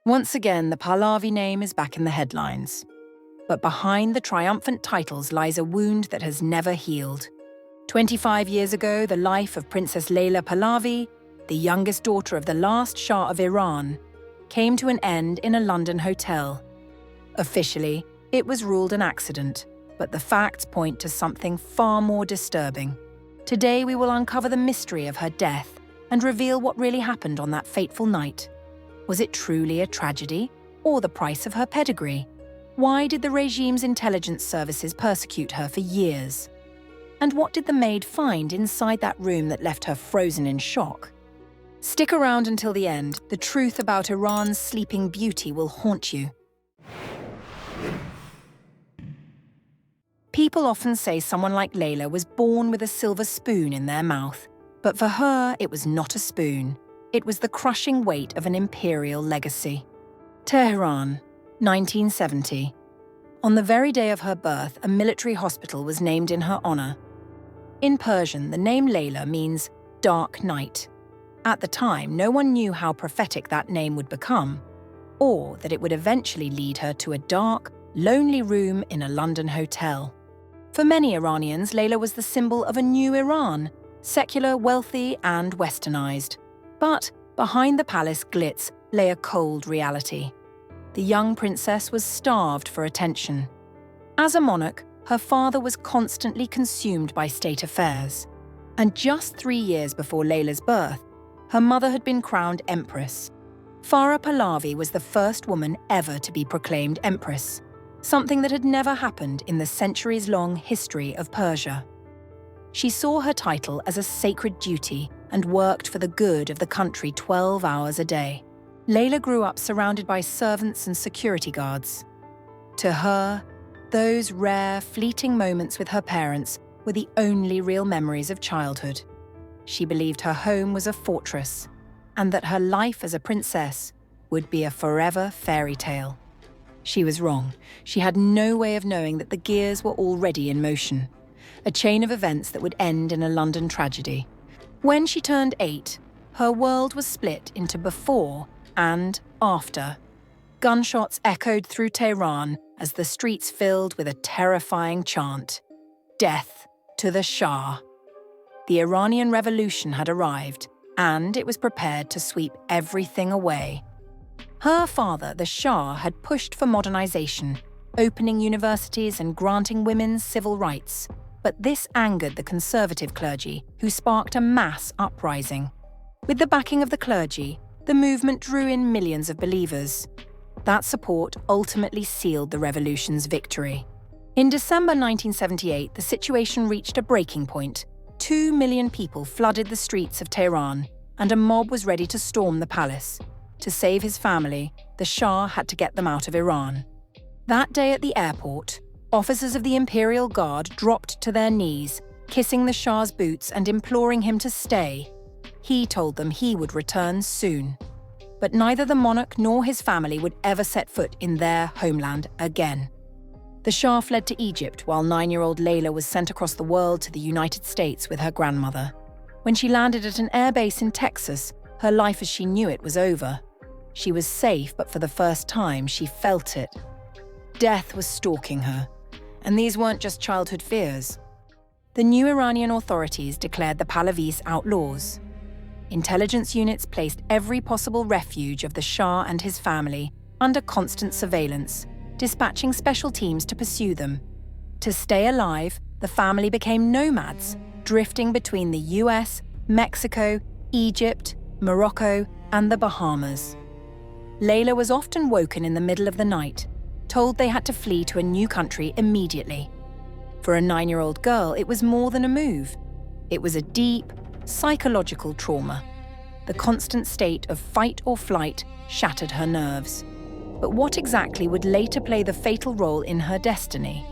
Once again, the Pahlavi name is back in the headlines. But behind the triumphant titles lies a wound that has never healed. 25 years ago, the life of Princess Leila Pahlavi, the youngest daughter of the last Shah of Iran, came to an end in a London hotel. Officially, it was ruled an accident, but the facts point to something far more disturbing. Today, we will uncover the mystery of her death and reveal what really happened on that fateful night. Was it truly a tragedy, or the price of her pedigree? Why did the regime's intelligence services persecute her for years? And what did the maid find inside that room that left her frozen in shock? Stick around until the end. The truth about Iran's sleeping beauty will haunt you. People often say someone like Leila was born with a silver spoon in their mouth. But for her, it was not a spoon. It was the crushing weight of an imperial legacy. Tehran, 1970. On the very day of her birth, a military hospital was named in her honor. In Persian, the name Leila means dark night. At the time, no one knew how prophetic that name would become, or that it would eventually lead her to a dark, lonely room in a London hotel. For many Iranians, Leila was the symbol of a new Iran, secular, wealthy, and westernized. But behind the palace glitz lay a cold reality. The young princess was starved for attention. As a monarch, her father was constantly consumed by state affairs. And just 3 years before Leila's birth, her mother had been crowned Empress. Farah Pahlavi was the first woman ever to be proclaimed Empress, something that had never happened in the centuries-long history of Persia. She saw her title as a sacred duty and worked for the good of the country 12 hours a day. Leila grew up surrounded by servants and security guards. To her, those rare, fleeting moments with her parents were the only real memories of childhood. She believed her home was a fortress, and that her life as a princess would be a forever fairy tale. She was wrong. She had no way of knowing that the gears were already in motion, a chain of events that would end in a London tragedy. When she turned 8, her world was split into before and after. Gunshots echoed through Tehran as the streets filled with a terrifying chant, "Death to the Shah." The Iranian Revolution had arrived, and it was prepared to sweep everything away. Her father, the Shah, had pushed for modernization, opening universities and granting women civil rights. But this angered the conservative clergy, who sparked a mass uprising. With the backing of the clergy, the movement drew in millions of believers. That support ultimately sealed the revolution's victory. In December 1978, the situation reached a breaking point. 2 million people flooded the streets of Tehran, and a mob was ready to storm the palace. To save his family, the Shah had to get them out of Iran. That day at the airport, officers of the Imperial Guard dropped to their knees, kissing the Shah's boots and imploring him to stay. He told them he would return soon. But neither the monarch nor his family would ever set foot in their homeland again. The Shah fled to Egypt while 9-year-old Leila was sent across the world to the United States with her grandmother. When she landed at an airbase in Texas, her life as she knew it was over. She was safe, but for the first time, she felt it. Death was stalking her. And these weren't just childhood fears. The new Iranian authorities declared the Pahlavis outlaws. Intelligence units placed every possible refuge of the Shah and his family under constant surveillance, dispatching special teams to pursue them. To stay alive, the family became nomads, drifting between the US, Mexico, Egypt, Morocco, and the Bahamas. Leila was often woken in the middle of the night, told they had to flee to a new country immediately. For a 9-year-old girl, it was more than a move. It was a deep, psychological trauma. The constant state of fight or flight shattered her nerves. But what exactly would later play the fatal role in her destiny?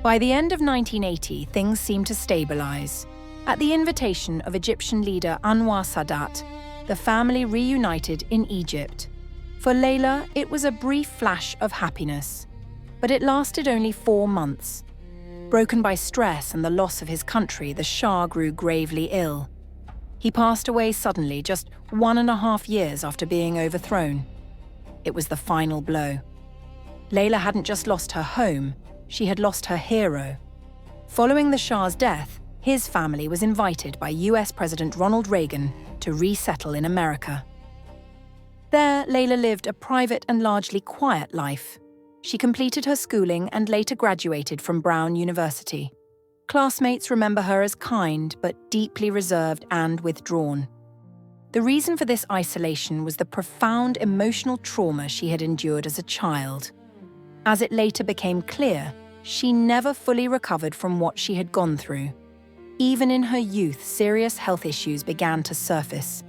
By the end of 1980, things seemed to stabilize. At the invitation of Egyptian leader Anwar Sadat, the family reunited in Egypt. For Leila, it was a brief flash of happiness, but it lasted only 4 months. Broken by stress and the loss of his country, the Shah grew gravely ill. He passed away suddenly, just 1.5 years after being overthrown. It was the final blow. Leila hadn't just lost her home, she had lost her hero. Following the Shah's death, his family was invited by US President Ronald Reagan to resettle in America. There, Leila lived a private and largely quiet life. She completed her schooling and later graduated from Brown University. Classmates remember her as kind but deeply reserved and withdrawn. The reason for this isolation was the profound emotional trauma she had endured as a child. As it later became clear, she never fully recovered from what she had gone through. Even in her youth, serious health issues began to surface.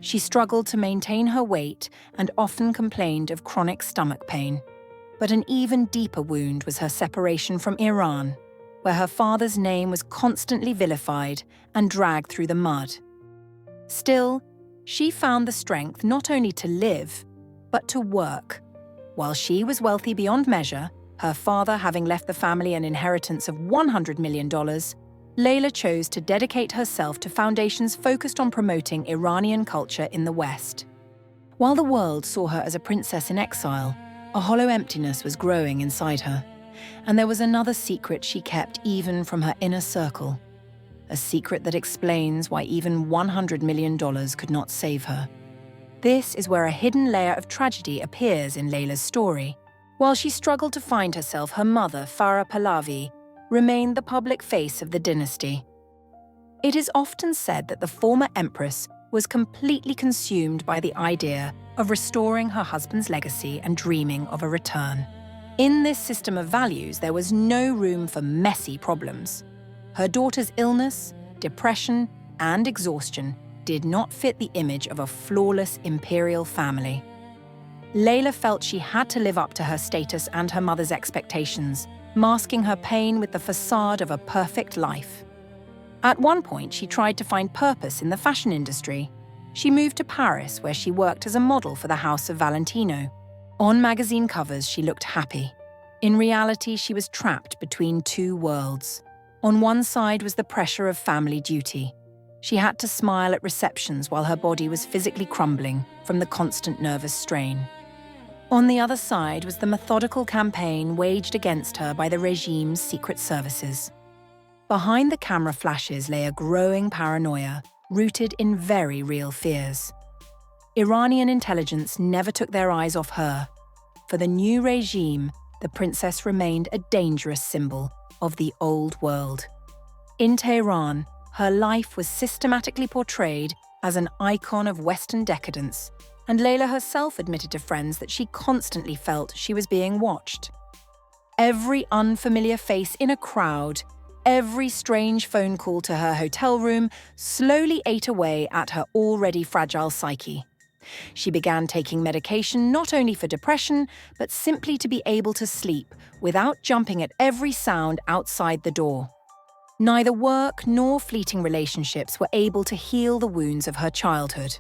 She struggled to maintain her weight and often complained of chronic stomach pain. But an even deeper wound was her separation from Iran, where her father's name was constantly vilified and dragged through the mud. Still, she found the strength not only to live, but to work. While she was wealthy beyond measure, her father having left the family an inheritance of $100 million, Leila chose to dedicate herself to foundations focused on promoting Iranian culture in the West. While the world saw her as a princess in exile, a hollow emptiness was growing inside her, and there was another secret she kept even from her inner circle. A secret that explains why even $100 million could not save her. This is where a hidden layer of tragedy appears in Leila's story. While she struggled to find herself, her mother, Farah Pahlavi, remained the public face of the dynasty. It is often said that the former empress was completely consumed by the idea of restoring her husband's legacy and dreaming of a return. In this system of values, there was no room for messy problems. Her daughter's illness, depression, and exhaustion did not fit the image of a flawless imperial family. Leila felt she had to live up to her status and her mother's expectations, masking her pain with the facade of a perfect life. At one point, she tried to find purpose in the fashion industry. She moved to Paris, where she worked as a model for the House of Valentino. On magazine covers, she looked happy. In reality, she was trapped between two worlds. On one side was the pressure of family duty. She had to smile at receptions while her body was physically crumbling from the constant nervous strain. On the other side was the methodical campaign waged against her by the regime's secret services. Behind the camera flashes lay a growing paranoia, rooted in very real fears. Iranian intelligence never took their eyes off her. For the new regime, the princess remained a dangerous symbol of the old world. In Tehran, her life was systematically portrayed as an icon of Western decadence, and Leila herself admitted to friends that she constantly felt she was being watched. Every unfamiliar face in a crowd, every strange phone call to her hotel room slowly ate away at her already fragile psyche. She began taking medication not only for depression, but simply to be able to sleep without jumping at every sound outside the door. Neither work nor fleeting relationships were able to heal the wounds of her childhood.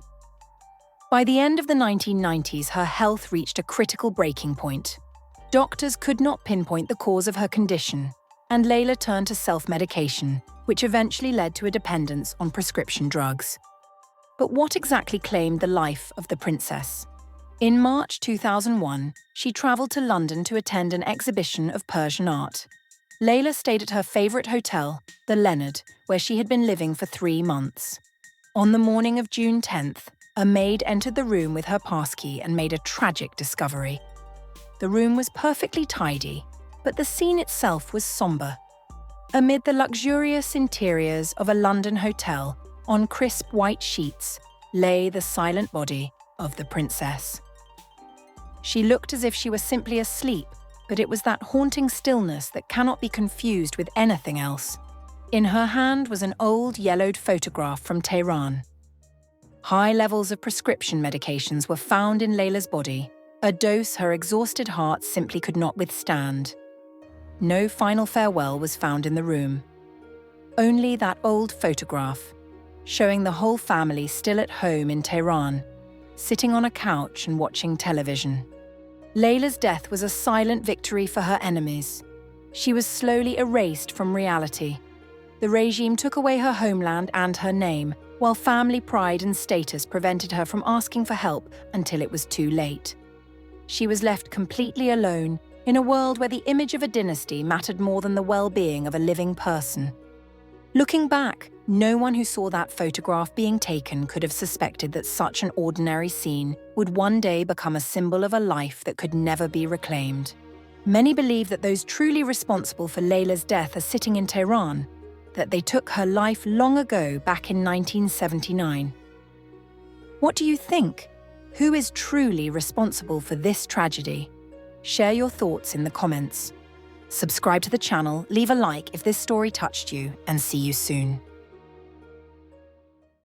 By the end of the 1990s, her health reached a critical breaking point. Doctors could not pinpoint the cause of her condition, and Leila turned to self-medication, which eventually led to a dependence on prescription drugs. But what exactly claimed the life of the princess? In March 2001, she traveled to London to attend an exhibition of Persian art. Leila stayed at her favorite hotel, the Leonard, where she had been living for 3 months. On the morning of June 10th, a maid entered the room with her passkey and made a tragic discovery. The room was perfectly tidy, but the scene itself was somber. Amid the luxurious interiors of a London hotel, on crisp white sheets, lay the silent body of the princess. She looked as if she was simply asleep, but it was that haunting stillness that cannot be confused with anything else. In her hand was an old yellowed photograph from Tehran. High levels of prescription medications were found in Leila's body, a dose her exhausted heart simply could not withstand. No final farewell was found in the room. Only that old photograph, showing the whole family still at home in Tehran, sitting on a couch and watching television. Leila's death was a silent victory for her enemies. She was slowly erased from reality. The regime took away her homeland and her name, while family pride and status prevented her from asking for help until it was too late. She was left completely alone in a world where the image of a dynasty mattered more than the well-being of a living person. Looking back, no one who saw that photograph being taken could have suspected that such an ordinary scene would one day become a symbol of a life that could never be reclaimed. Many believe that those truly responsible for Leila's death are sitting in Tehran, that they took her life long ago back in 1979. What do you think? Who is truly responsible for this tragedy? Share your thoughts in the comments. Subscribe to the channel, leave a like if this story touched you, and see you soon.